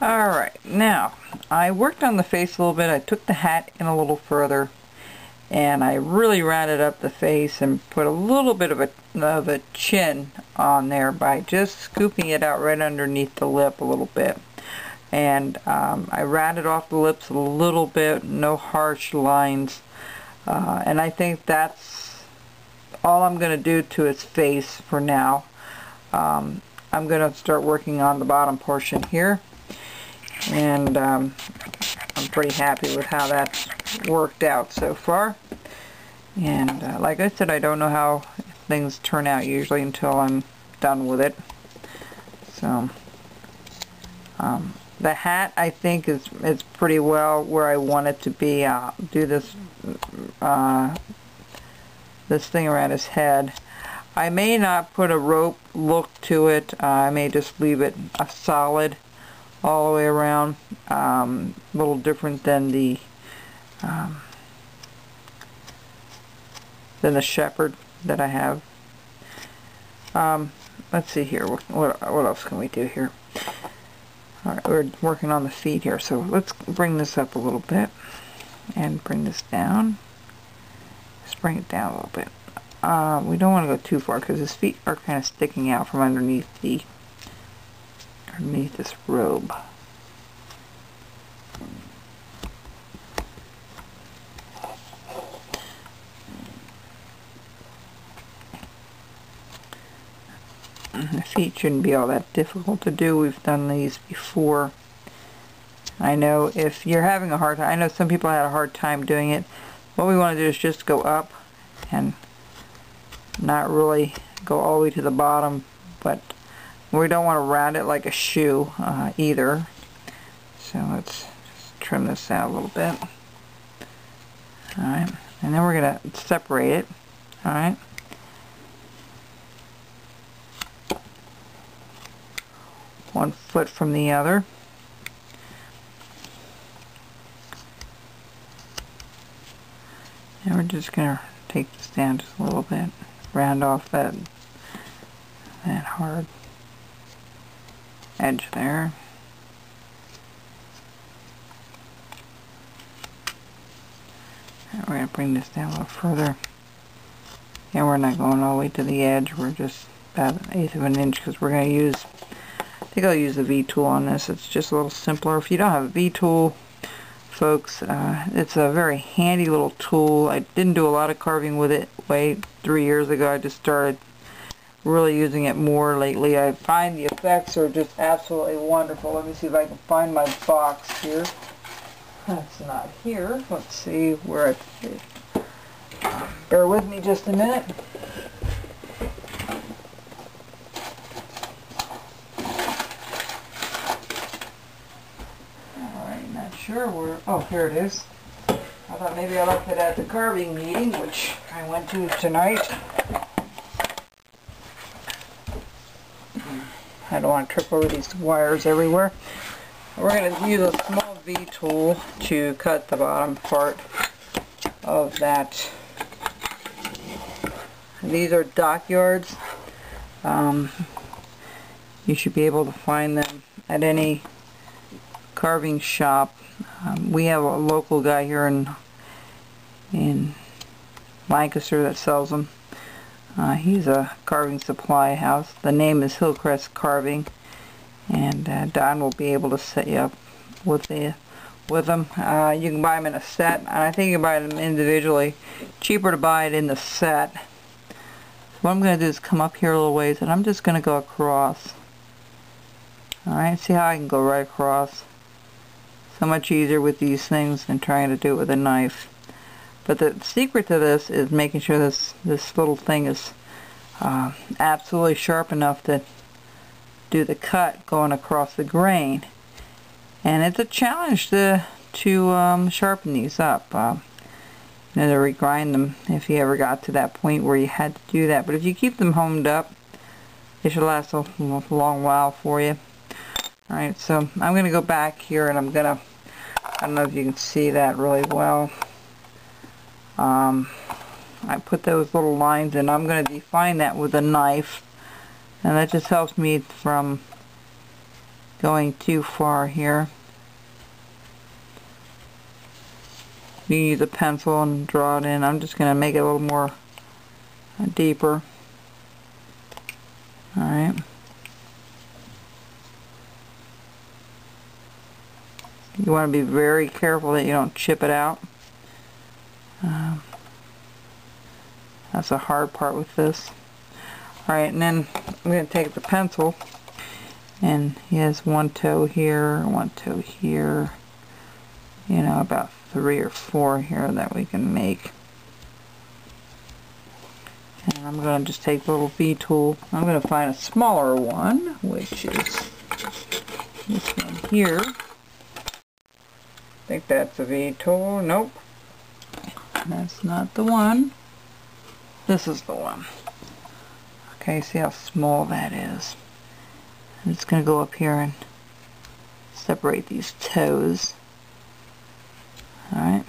Alright, now I worked on the face a little bit. I took the hat in a little further and I really rounded up the face and put a little bit of a chin on there by just scooping it out right underneath the lip a little bit. And I rounded off the lips a little bit, no harsh lines. And I think that's all I'm going to do to its face for now. I'm going to start working on the bottom portion here. And I'm pretty happy with how that's worked out so far. And like I said, I don't know how things turn out usually until I'm done with it. So the hat, I think, is pretty well where I want it to be. Do this this thing around his head. I may not put a rope look to it. I may just leave it a solid all the way around. A little different than the shepherd that I have. Let's see here. What else can we do here? Alright, we're working on the feet here, so let's bring this up a little bit and bring this down. Just bring it down a little bit. We don't want to go too far because his feet are kind of sticking out from underneath this robe. The feet shouldn't be all that difficult to do. We've done these before. I know if you're having a hard time, I know some people had a hard time doing it. What we want to do is just go up and not really go all the way to the bottom, but we don't want to round it like a shoe either. So let's just trim this out a little bit. Alright, and then we're going to separate it. Alright. One foot from the other. And we're just going to take this down just a little bit. Round off that hard edge there. And we're going to bring this down a little further. And we're not going all the way to the edge. We're just about 1/8 of an inch because we're going to use, I think I'll use the V-tool on this. It's just a little simpler. If you don't have a V-tool, folks, it's a very handy little tool. I didn't do a lot of carving with it 3 years ago. I just started really using it more lately. I find the effects are just absolutely wonderful. Let me see if I can find my box here. That's not here. Let's see where I put it. Bear with me just a minute. Alright, not sure where. Oh, here it is. I thought maybe I left it at the carving meeting, which I went to tonight. I don't want to trip over these wires everywhere. We're going to use a small V-tool to cut the bottom part of that. These are dockyards. You should be able to find them at any carving shop. We have a local guy here in Lancaster that sells them. He's a carving supply house. The name is Hillcrest Carving, and Don will be able to set you up with them. You can buy them in a set, and I think you can buy them individually. Cheaper to buy it in the set. What I'm going to do is come up here a little ways, and I'm just going to go across. Alright, see how I can go right across. So much easier with these things than trying to do it with a knife. But the secret to this is making sure this little thing is absolutely sharp enough to do the cut going across the grain. And it's a challenge to sharpen these up. To regrind them if you ever got to that point where you had to do that. But if you keep them homed up, they should last a long while for you. Alright, so I'm going to go back here and I'm going to, I don't know if you can see that really well. I put those little lines in. I'm going to define that with a knife, and that just helps me from going too far here. You use a pencil and draw it in. I'm just going to make it a little more deeper. Alright. You want to be very careful that you don't chip it out. That's the hard part with this. Alright, and then I'm going to take the pencil, and he has one toe here, one toe here, you know, about 3 or 4 here that we can make. And I'm going to just take the little V tool. I'm going to find a smaller one, which is this one here. I think that's the V tool. Nope. That's not the one. This is the one. Okay, see how small that is. I'm just going to go up here and separate these toes. Alright.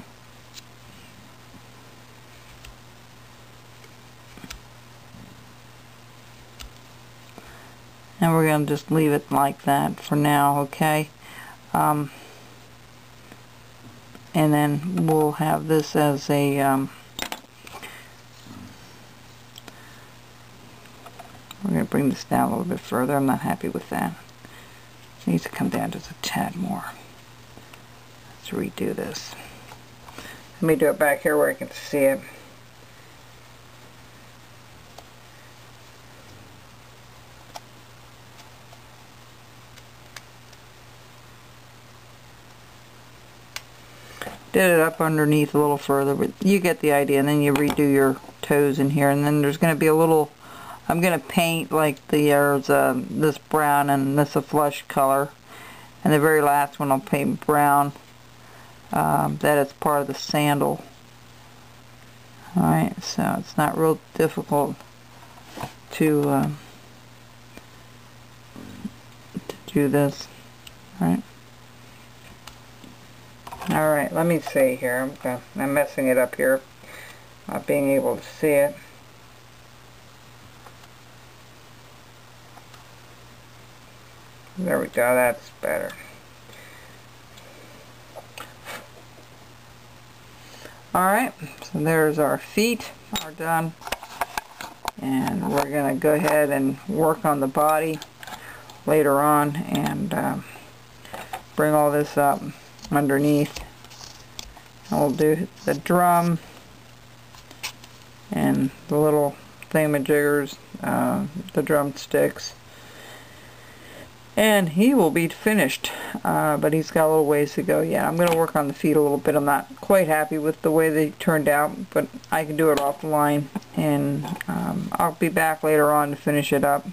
And we're going to just leave it like that for now, okay? And then we'll have this as a we're going to bring this down a little bit further. I'm not happy with that. It needs to come down just a tad more. Let's redo this. Let me do it back here where I can see it. Did it up underneath a little further, but you get the idea. And then you redo your toes in here, and then there's going to be a little, I'm going to paint like there's this brown and this a flesh color, and the very last one I'll paint brown. That is part of the sandal. Alright, so it's not real difficult to do this. Alright. Alright, let me see here. I'm messing it up here, not being able to see it. There we go, that's better. Alright, so there's our feet are done. And we're going to go ahead and work on the body later on and bring all this up underneath. And we'll do the drum and the little thingamajiggers, the drumsticks. And he will be finished, but he's got a little ways to go yet. I'm going to work on the feet a little bit. I'm not quite happy with the way they turned out, but I can do it offline, and I'll be back later on to finish it up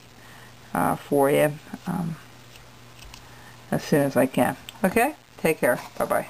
for you as soon as I can. Okay? Take care. Bye-bye.